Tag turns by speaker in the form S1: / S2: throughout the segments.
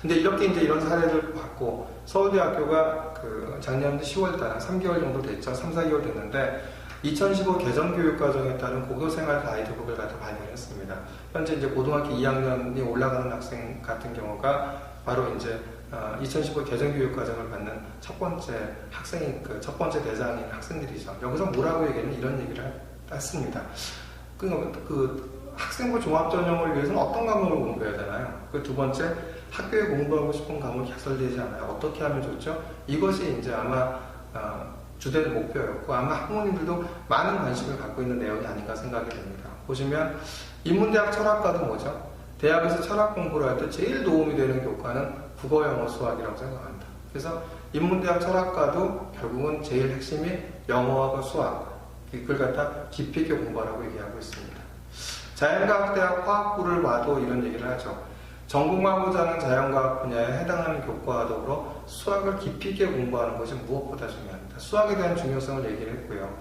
S1: 근데 이렇게 이제 이런 사례를 봤고, 서울대학교가 그 작년 10월달, 3개월 정도 됐죠. 3, 4개월 됐는데, 2015 개정교육과정에 따른 고교생활 가이드북을 갖다 발표했습니다. 현재 이제 고등학교 2학년이 올라가는 학생 같은 경우가 바로 이제 2015 개정교육과정을 받는 첫 번째 학생이, 그 첫 번째 대상인 학생들이죠. 여기서 뭐라고 얘기하면 이런 얘기를 했습니다. 그 학생부 종합전형을 위해서는 어떤 과목을 공부해야 되나요? 그 두 번째, 학교에 공부하고 싶은 과목이 개설되지 않아요. 어떻게 하면 좋죠? 이것이 이제 아마 주된 목표였고, 아마 학부모님들도 많은 관심을 갖고 있는 내용이 아닌가 생각이 됩니다. 보시면 인문대학 철학과도 뭐죠? 대학에서 철학 공부를 할 때 제일 도움이 되는 교과는 국어, 영어, 수학이라고 생각합니다. 그래서 인문대학 철학과도 결국은 제일 핵심이 영어하고 수학, 이걸 갖다 깊이 있게 공부하라고 얘기하고 있습니다. 자연과학대학 화학부를 봐도 이런 얘기를 하죠. 전공하고자 하는 자연과학 분야에 해당하는 교과와 더불어 수학을 깊이 있게 공부하는 것이 무엇보다 중요합니다. 수학에 대한 중요성을 얘기를 했고요.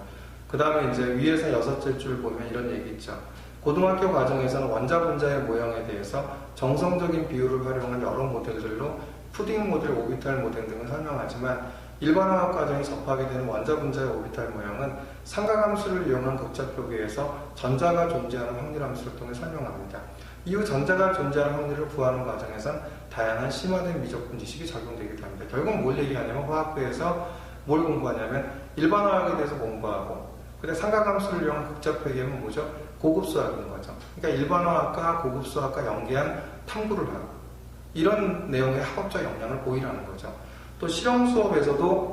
S1: 그 다음에 이제 위에서 6째 줄 보면 이런 얘기 있죠. 고등학교 과정에서는 원자 분자의 모형에 대해서 정성적인 비율을 활용한 여러 모델들로 푸딩 모델, 오비탈 모델 등을 설명하지만, 일반화학 과정에 접하게 되는 원자 분자의 오비탈 모형은 삼각함수를 이용한 극적 표기에서 전자가 존재하는 확률 함수를 통해 설명합니다. 이후 전자가 존재하는 확률을 구하는 과정에선 다양한 심화된 미적분 지식이 적용되기도 합니다. 결국 뭘 얘기하냐면, 화학부에서 뭘 공부하냐면 일반화학에 대해서 공부하고, 근데 삼각함수를 이용한 극적 표기하면 뭐죠? 고급 수학인 거죠. 그러니까 일반화학과 고급 수학과 연계한 탐구를 하고, 이런 내용의 학업적 역량을 보이라는 거죠. 또 실험 수업에서도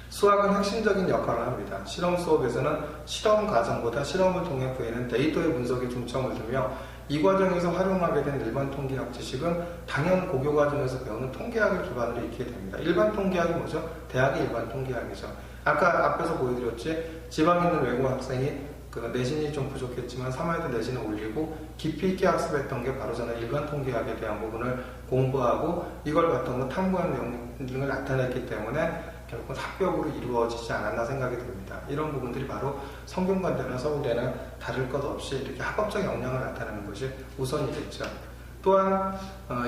S1: 수학은 핵심적인 역할을 합니다. 실험 수업에서는 실험 과정보다 실험을 통해 구해낸 데이터의 분석에 중점을 두며, 이 과정에서 활용하게 된 일반 통계학 지식은 당연 고교 과정에서 배우는 통계학을 기반으로 익히게 됩니다. 일반 통계학이 뭐죠? 대학의 일반 통계학이죠. 아까 앞에서 보여드렸지, 지방에 있는 외국 학생이 그 내신이 좀 부족했지만 3화에도 내신을 올리고 깊이 있게 학습했던 게 바로 저는 일반 통계학에 대한 부분을 공부하고 이걸 바탕으로 탐구한 내용 등을 나타냈기 때문에 결국은 합격으로 이루어지지 않았나 생각이 듭니다. 이런 부분들이 바로 성균관대나 서울대나 다를 것 없이 이렇게 학업적 역량을 나타내는 것이 우선이겠죠. 또한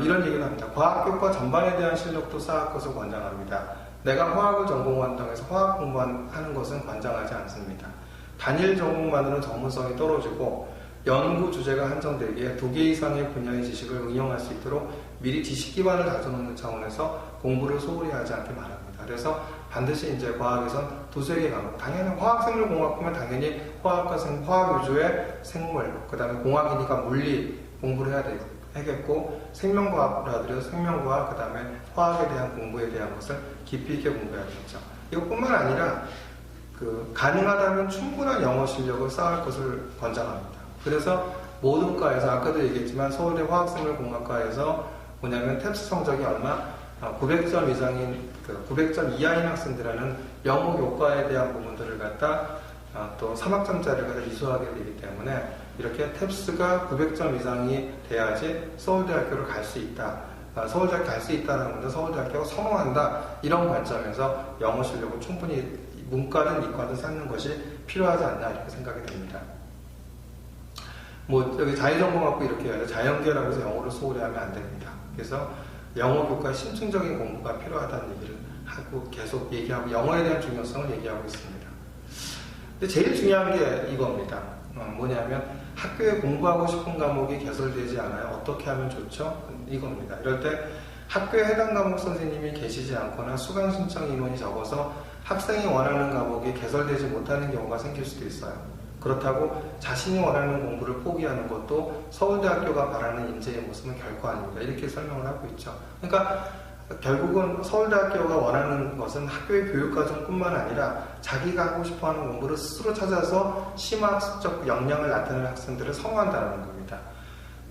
S1: 이런 얘기를 합니다. 과학교과 전반에 대한 실력도 쌓을 것을 권장합니다. 내가 화학을 전공한다고 해서 화학 공부하는 것은 권장하지 않습니다. 단일 전공만으로는 전문성이 떨어지고 연구 주제가 한정되기에 2개 이상의 분야의 지식을 응용할 수 있도록 미리 지식 기반을 다져놓는 차원에서 공부를 소홀히 하지 않게 말합니다. 그래서 반드시 이제 과학에선 2-3개 과목, 당연히 화학생물공학부면 당연히 화학과 화학 위주의 생물, 그 다음에 공학이니까 물리 공부를 해야 되겠고, 생명과학을 하더라도 생명과학, 그 다음에 화학에 대한 공부에 대한 것을 깊이 있게 공부해야겠죠. 이것뿐만 아니라 가능하다면 충분한 영어 실력을 쌓을 것을 권장합니다. 그래서 모든 과에서, 아까도 얘기했지만 서울대 화학생물공학과에서 뭐냐면 탭스 성적이 얼마? 900점 이상인, 900점 이하인 학생들은 영어 교과에 대한 부분들을 갖다 또 3학점짜리를 갖다 이수하게 되기 때문에 이렇게 탭스가 900점 이상이 돼야지 서울대학교를 갈 수 있다. 서울대학교 갈 수 있다는 건데 서울대학교가 선호한다. 이런 관점에서 영어 실력을 충분히 문과든 이과든 쌓는 것이 필요하지 않나 이렇게 생각이 됩니다. 뭐 여기 자유전공학부 이렇게 해야 돼. 자연계라고 해서 영어를 소홀히 하면 안 됩니다. 그래서 영어 교과의 심층적인 공부가 필요하다는 얘기를 하고 계속 얘기하고 영어에 대한 중요성을 얘기하고 있습니다. 근데 제일 중요한 게 이겁니다. 뭐냐면 학교에 공부하고 싶은 과목이 개설되지 않아요. 어떻게 하면 좋죠? 이겁니다. 이럴 때 학교에 해당 과목 선생님이 계시지 않거나 수강 신청 인원이 적어서 학생이 원하는 과목이 개설되지 못하는 경우가 생길 수도 있어요. 그렇다고 자신이 원하는 공부를 포기하는 것도 서울대학교가 바라는 인재의 모습은 결코 아닙니다. 이렇게 설명을 하고 있죠. 그러니까 결국은 서울대학교가 원하는 것은 학교의 교육과정뿐만 아니라 자기가 하고 싶어하는 공부를 스스로 찾아서 심화학습적 역량을 나타내는 학생들을 선호한다는 겁니다.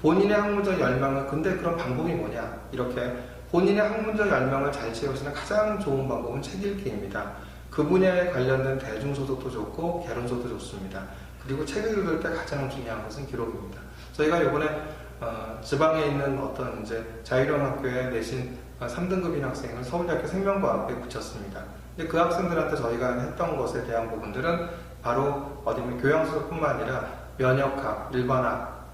S1: 본인의 학문적 열망은, 근데 그런 방법이 뭐냐? 이렇게 본인의 학문적 열망을 잘 채우시는 가장 좋은 방법은 책 읽기입니다. 그 분야에 관련된 대중소설도 좋고 개론서도 좋습니다. 그리고 책을 읽을 때 가장 중요한 것은 기록입니다. 저희가 이번에 지방에 있는 어떤 이제 자유형학교에 내신 3등급인 학생을 서울대학교 생명과학부에 붙였습니다. 근데 그 학생들한테 저희가 했던 것에 대한 부분들은 바로 어디면 교양수업뿐만 아니라 면역학,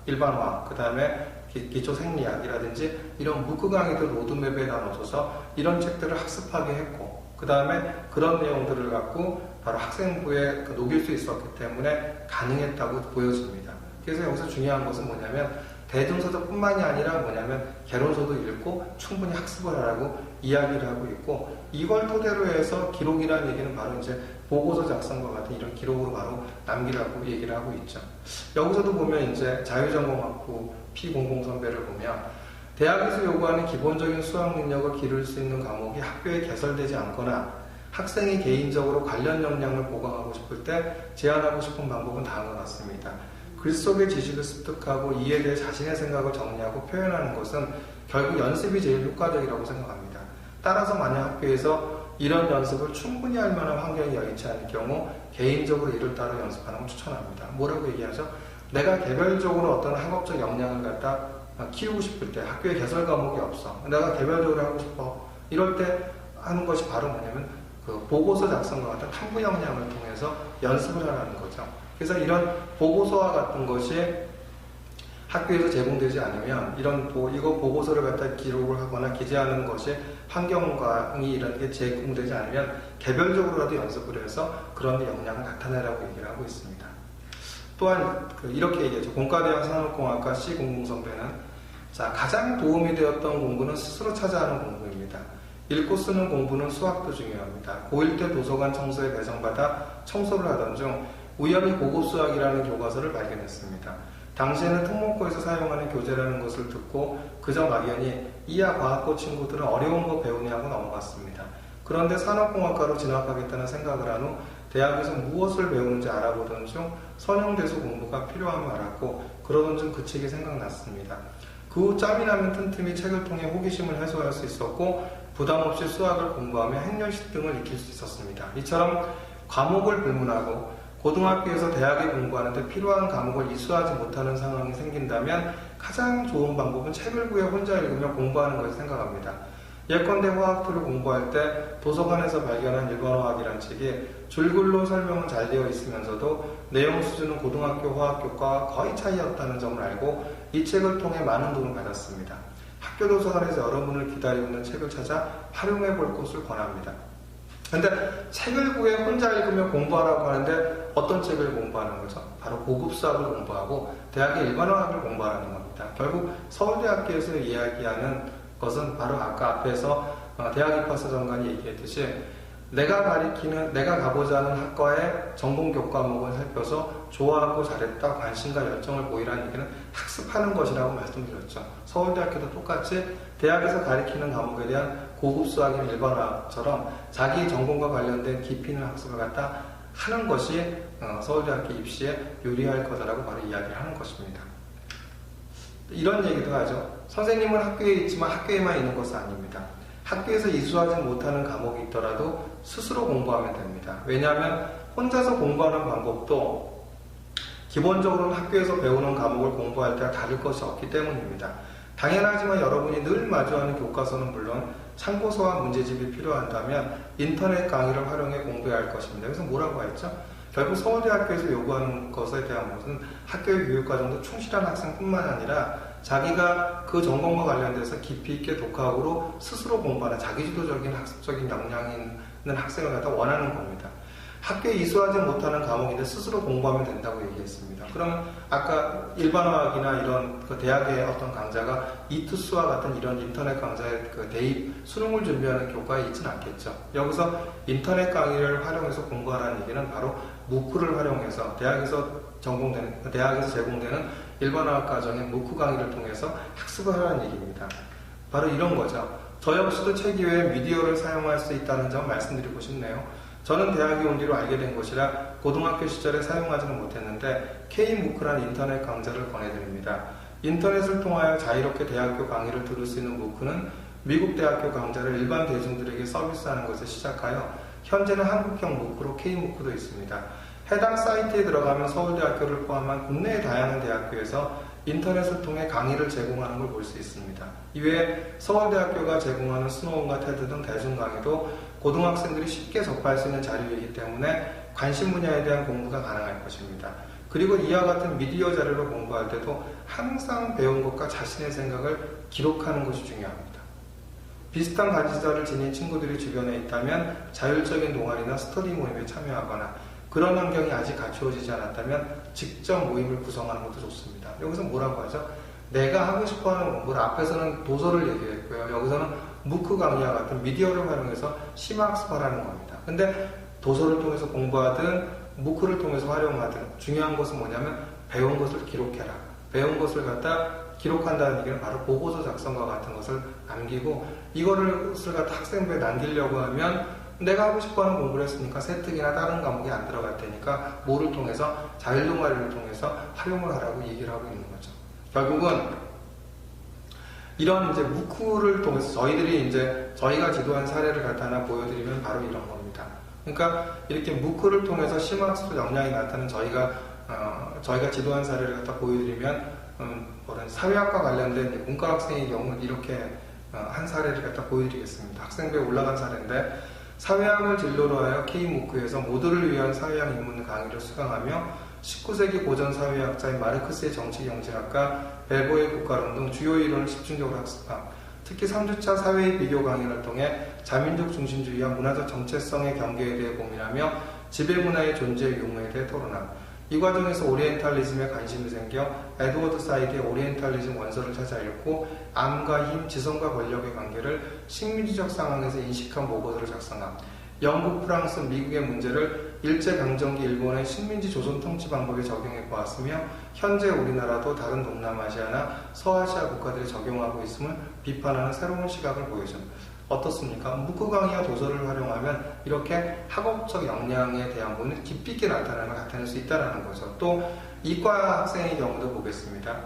S1: 일반화학, 그 다음에 기초 생리학이라든지 이런 무크 강의들 로드맵에 나눠줘서 이런 책들을 학습하게 했고, 그 다음에 그런 내용들을 갖고 바로 학생부에 녹일 수 있었기 때문에 가능했다고 보여집니다. 그래서 여기서 중요한 것은 뭐냐면 대중서적뿐만이 아니라 뭐냐면 개론서도 읽고 충분히 학습을 하라고 이야기를 하고 있고, 이걸 토대로 해서 기록이라는 얘기는 바로 이제 보고서 작성과 같은 이런 기록으로 바로 남기라고 얘기를 하고 있죠. 여기서도 보면 이제 자유전공학부 P00선배를 보면 대학에서 요구하는 기본적인 수학 능력을 기를 수 있는 과목이 학교에 개설되지 않거나 학생이 개인적으로 관련 역량을 보강하고 싶을 때 제안하고 싶은 방법은 다음과 같습니다. 글 속의 지식을 습득하고 이에 대해 자신의 생각을 정리하고 표현하는 것은 결국 연습이 제일 효과적이라고 생각합니다. 따라서 만약 학교에서 이런 연습을 충분히 할 만한 환경이 여의치 않을 경우 개인적으로 이를 따라 연습하는 걸 추천합니다. 뭐라고 얘기하죠? 내가 개별적으로 어떤 학업적 역량을 갖다 키우고 싶을 때 학교에 개설 과목이 없어. 내가 개별적으로 하고 싶어. 이럴 때 하는 것이 바로 뭐냐면 그 보고서 작성과 같은 탐구 역량을 통해서 연습을 하라는 거죠. 그래서 이런 보고서와 같은 것이 학교에서 제공되지 않으면 이거 보고서를 갖다 기록을 하거나 기재하는 것이 환경강의 이런 게 제공되지 않으면 개별적으로라도 연습을 해서 그런 역량을 나타내라고 얘기를 하고 있습니다. 또한 이렇게 얘기하죠. 공과대학 산업공학과 C00 선배는 가장 도움이 되었던 공부는 스스로 찾아하는 공부입니다. 읽고 쓰는 공부는 수학도 중요합니다. 고1 때 도서관 청소에 배정받아 청소를 하던 중 우연히 고급 수학이라는 교과서를 발견했습니다. 당시에는 특목고에서 사용하는 교재라는 것을 듣고 그저 막연히 이하 과학고 친구들은 어려운 거 배우니 하고 넘어갔습니다. 그런데 산업공학과로 진학하겠다는 생각을 한 후 대학에서 무엇을 배우는지 알아보던 중 선형대수 공부가 필요함을 알았고 그러던 중 그 책이 생각났습니다. 그 후 짬이 나면 틈틈이 책을 통해 호기심을 해소할 수 있었고 부담 없이 수학을 공부하며 행렬식 등을 익힐 수 있었습니다. 이처럼 과목을 불문하고 고등학교에서 대학에 공부하는데 필요한 과목을 이수하지 못하는 상황이 생긴다면 가장 좋은 방법은 책을 구해 혼자 읽으며 공부하는 것을 생각합니다. 예컨대 화학투를 공부할 때 도서관에서 발견한 일반화학이라는 책이 줄글로 설명은 잘 되어 있으면서도 내용 수준은 고등학교 화학교과와 거의 차이 없다는 점을 알고 이 책을 통해 많은 도움을 받았습니다. 학교 도서관에서 여러분을 기다리고 있는 책을 찾아 활용해 볼 것을 권합니다. 근데 책을 구해 혼자 읽으며 공부하라고 하는데 어떤 책을 공부하는 거죠? 바로 고급 수학을 공부하고 대학의 일반화학을 공부하는 겁니다. 결국 서울대학교에서 이야기하는 것은 바로 아까 앞에서 대학 입학사 정관이 얘기했듯이 내가 가고자 하는 학과의 전공 교과목을 살펴서 좋아하고 잘했다, 관심과 열정을 보이라는 얘기는 학습하는 것이라고 말씀드렸죠. 서울대학교도 똑같이 대학에서 가르치는 과목에 대한 고급 수학이나 일반화처럼 자기 전공과 관련된 깊이 있는 학습을 갖다 하는 것이 서울대학교 입시에 유리할 거다라고 바로 이야기를 하는 것입니다. 이런 얘기도 하죠. 선생님은 학교에 있지만 학교에만 있는 것은 아닙니다. 학교에서 이수하지 못하는 과목이 있더라도 스스로 공부하면 됩니다. 왜냐하면 혼자서 공부하는 방법도 기본적으로는 학교에서 배우는 과목을 공부할 때와 다를 것이 없기 때문입니다. 당연하지만 여러분이 늘 마주하는 교과서는 물론 참고서와 문제집이 필요한다면 인터넷 강의를 활용해 공부해야 할 것입니다. 그래서 뭐라고 했죠? 결국 서울대학교에서 요구하는 것에 대한 것은 학교의 교육과정도 충실한 학생뿐만 아니라 자기가 그 전공과 관련돼서 깊이 있게 독학으로 스스로 공부하는 자기주도적인 학습적인 역량이 있는 학생을 갖다 원하는 겁니다. 학교에 이수하지 못하는 과목인데 스스로 공부하면 된다고 얘기했습니다. 그러면 아까 일반화학이나 이런 대학의 어떤 강좌가 이투스와 같은 이런 인터넷 강좌의 대입 수능을 준비하는 교과에 있지는 않겠죠. 여기서 인터넷 강의를 활용해서 공부하라는 얘기는 바로 무크를 활용해서 대학에서 제공되는 일반화학 과정의 무크 강의를 통해서 학습을 하라는 얘기입니다. 바로 이런 거죠. 저 역시도 책 이외에 미디어를 사용할 수 있다는 점 말씀드리고 싶네요. 저는 대학에 온 뒤로 알게 된 것이라 고등학교 시절에 사용하지는 못했는데 K-무크라는 인터넷 강좌를 권해드립니다. 인터넷을 통하여 자유롭게 대학교 강의를 들을 수 있는 무크는 미국 대학교 강좌를 일반 대중들에게 서비스하는 것을 시작하여 현재는 한국형 무크로 K-무크도 있습니다. 해당 사이트에 들어가면 서울대학교를 포함한 국내의 다양한 대학교에서 인터넷을 통해 강의를 제공하는 걸 볼 수 있습니다. 이외에 서울대학교가 제공하는 스노우과 테드 등 대중 강의도 고등학생들이 쉽게 접할 수 있는 자료이기 때문에 관심 분야에 대한 공부가 가능할 것입니다. 그리고 이와 같은 미디어 자료를 공부할 때도 항상 배운 것과 자신의 생각을 기록하는 것이 중요합니다. 비슷한 가치자를 지닌 친구들이 주변에 있다면 자율적인 동아리나 스터디 모임에 참여하거나 그런 환경이 아직 갖추어지지 않았다면 직접 모임을 구성하는 것도 좋습니다. 여기서 뭐라고 하죠? 내가 하고 싶어하는 공부를 앞에서는 도서를 얘기했고요. 여기서는 무크 강의와 같은 미디어를 활용해서 심화학습하라는 겁니다. 근데 도서를 통해서 공부하든 무크를 통해서 활용하든 중요한 것은 뭐냐면 배운 것을 기록해라. 배운 것을 갖다 기록한다는 얘기는 바로 보고서 작성과 같은 것을 남기고 이것을 갖다 학생부에 남기려고 하면 내가 하고 싶어하는 공부를 했으니까 세특이나 다른 과목이 안 들어갈 테니까 뭐를 통해서 자율동아리를 통해서 활용을 하라고 얘기를 하고 있는 거죠. 결국은 이런 이제 무크를 통해서 저희가 지도한 사례를 갖다 하나 보여드리면 바로 이런 겁니다. 그러니까 이렇게 무크를 통해서 심화학습 역량이 나타나는 저희가 지도한 사례를 갖다 보여드리면 사회학과 관련된 문과 학생의 경우는 이렇게 한 사례를 갖다 보여드리겠습니다. 학생부에 올라간 사례인데 사회학을 진로로 하여 K무크에서 모두를 위한 사회학 입문 강의를 수강하며 19세기 고전 사회학자인 마르크스의 정치경제학과 벨보의 국가론등 주요 이론을 집중적으로 학습함. 특히 3주차 사회의 비교 강의를 통해 자민족 중심주의와 문화적 정체성의 경계에 대해 고민하며 지배문화의 존재의 유무에 대해 토론함. 이 과정에서 오리엔탈리즘에 관심이 생겨 에드워드 사이드의 오리엔탈리즘 원서를 찾아 읽고 암과 힘, 지성과 권력의 관계를 식민지적 상황에서 인식한 보고서를 작성함. 영국, 프랑스, 미국의 문제를 일제강점기 일본의 식민지 조선 통치 방법에 적용해 보았으며 현재 우리나라도 다른 동남아시아나 서아시아 국가들이 적용하고 있음을 비판하는 새로운 시각을 보여줌. 어떻습니까? 무크 강의와 도서를 활용하면 이렇게 학업적 역량에 대한 부분이 깊이 있게 나타낼 수 있다는 거죠. 또 이과 학생의 경우도 보겠습니다.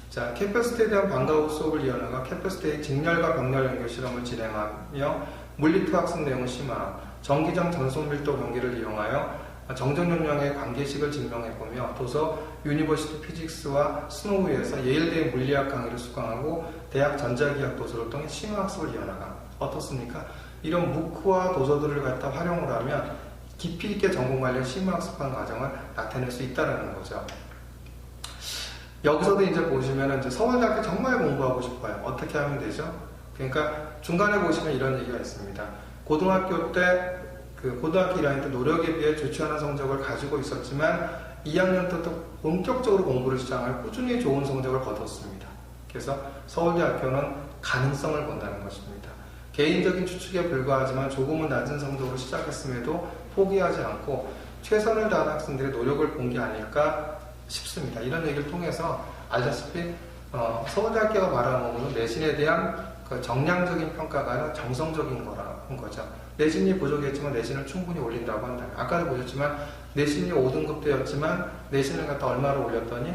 S1: 자, 캠퍼스테에 대한 방과 후 수업을 이어나가 캠퍼스테의 직렬과 병렬 연결 실험을 진행하며 물리투 학습 내용을 심화함. 정기적 전속 밀도 경기를 이용하여 정전 용량의 관계식을 증명해보며 도서 유니버시티 피직스와 스노우에서 예일대의 물리학 강의를 수강하고 대학 전자기학 도서를 통해 심화학습을 이어나감. 어떻습니까? 이런 무크와 도서들을 갖다 활용을 하면 깊이 있게 전공 관련 심화학습한 과정을 나타낼 수 있다는 거죠. 여기서도 이제 보시면 이제 서울대학교 정말 공부하고 싶어요. 어떻게 하면 되죠? 그러니까 중간에 보시면 이런 얘기가 있습니다. 고등학교 때 고등학교 1학년 때 노력에 비해 좋지 않은 성적을 가지고 있었지만 2학년 때부터 본격적으로 공부를 시작하여 꾸준히 좋은 성적을 거뒀습니다. 그래서 서울대학교는 가능성을 본다는 것입니다. 개인적인 추측에 불과하지만 조금은 낮은 성적으로 시작했음에도 포기하지 않고 최선을 다한 학생들의 노력을 본 게 아닐까 싶습니다. 이런 얘기를 통해서 알다시피 서울대학교가 말하는 것은 내신에 대한 그 정량적인 평가가 아니라 정성적인 거라는 거죠. 내신이 부족했지만 내신을 충분히 올린다고 한다면 아까도 보셨지만 내신이 5등급대였지만 내신을 갖다 얼마로 올렸더니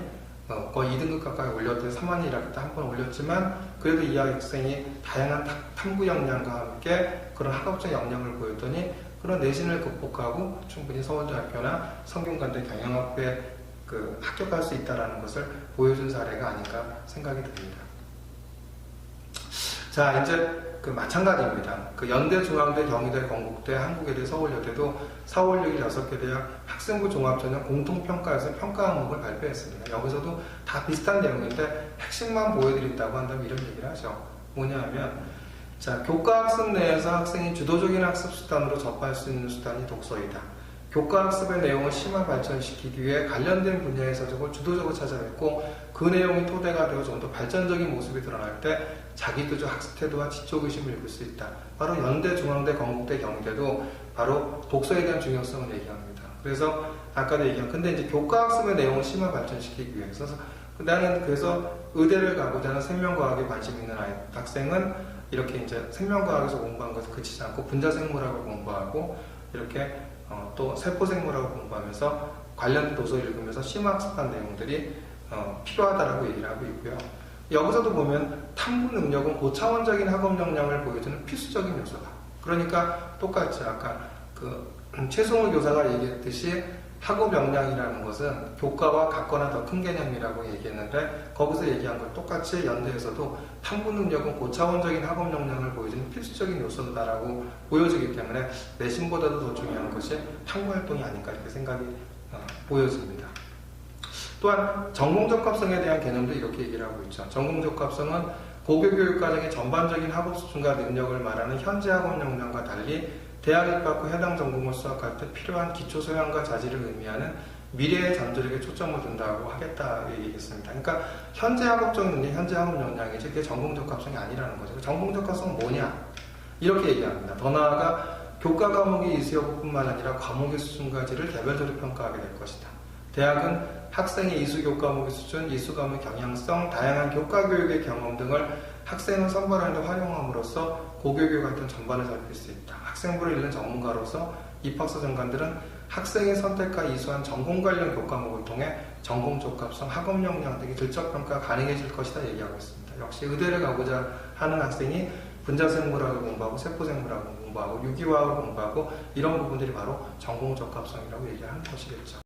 S1: 거의 2등급 가까이 올렸더니 3학년 1학기 때 한 번 올렸지만 그래도 이 학생이 다양한 탐구 역량과 함께 그런 학업적 역량을 보였더니 그런 내신을 극복하고 충분히 서울대학교나 성균관대 경영학부에 합격할 수 있다는 것을 보여준 사례가 아닌가 생각이 듭니다. 자, 이제 마찬가지입니다. 연대, 중앙대, 경희대, 건국대, 한국외대, 서울여대도 4월 6일 6개 대학 학생부 종합전형 공통평가에서 평가 항목을 발표했습니다. 여기서도 다 비슷한 내용인데 핵심만 보여드린다고 한다면 이런 얘기를 하죠. 뭐냐 하면 자, 교과학습 내에서 학생이 주도적인 학습 수단으로 접할 수 있는 수단이 독서이다. 교과학습의 내용을 심화 발전시키기 위해 관련된 분야의 서적을 주도적으로 찾아냈고 그 내용이 토대가 되어 좀 더 발전적인 모습이 드러날 때 자기도적 학습 태도와 지적의심을 읽을 수 있다. 바로 연대, 중앙대, 건국대, 경희대도 바로 독서에 대한 중요성을 얘기합니다. 그래서 아까도 얘기한 근데 이제 교과학습의 내용을 심화 발전시키기 위해서 나는 그래서 의대를 가고자 하는 생명과학에 관심 있는 학생은 이렇게 이제 생명과학에서 공부한 것에 그치지 않고 분자생물학을 공부하고 이렇게 또 세포생물학을 공부하면서 관련 도서를 읽으면서 심화학습한 내용들이 필요하다라고 얘기를 하고 있고요. 여기서도 보면 탐구 능력은 고차원적인 학업 역량을 보여주는 필수적인 요소다. 그러니까 똑같이 아까 최승호 교사가 얘기했듯이 학업 역량이라는 것은 교과와 같거나 더 큰 개념이라고 얘기했는데 거기서 얘기한 것 똑같이 연대에서도 탐구 능력은 고차원적인 학업 역량을 보여주는 필수적인 요소다라고 보여지기 때문에 내신보다도 더 중요한 것이 탐구 활동이 아닌가 이렇게 생각이 보여집니다. 또한 전공적합성에 대한 개념도 이렇게 얘기를 하고 있죠. 전공적합성은 고교교육과정의 전반적인 학업 수준과 능력을 말하는 현재 학업 역량과 달리 대학 입학 후 해당 전공을 수학할 때 필요한 기초 소양과 자질을 의미하는 미래의 잠재력에 초점을 둔다고 하겠다 얘기했습니다. 그러니까 현재 학업적 능력, 현재 학업 역량이지 그게 전공적합성이 아니라는 거죠. 전공적합성은 뭐냐? 이렇게 얘기합니다. 더 나아가 교과 과목의 이수 여부뿐만 아니라 과목의 수준까지를 개별적으로 평가하게 될 것이다. 대학은 학생의 이수 교과목의 수준, 이수 과목의 경향성, 다양한 교과 교육의 경험 등을 학생을 선발하는 데 활용함으로써 고교교육 활동 전반을 살필 수 있다. 학생부를 읽는 전문가로서 입학사 정관들은 학생이 선택과 이수한 전공 관련 교과목을 통해 전공적합성, 학업 역량 등의 질적 평가가 가능해질 것이다 얘기하고 있습니다. 역시 의대를 가고자 하는 학생이 분자생물학을 공부하고 세포생물학을 공부하고 유기화학을 공부하고 이런 부분들이 바로 전공적합성이라고 얘기하는 것이겠죠.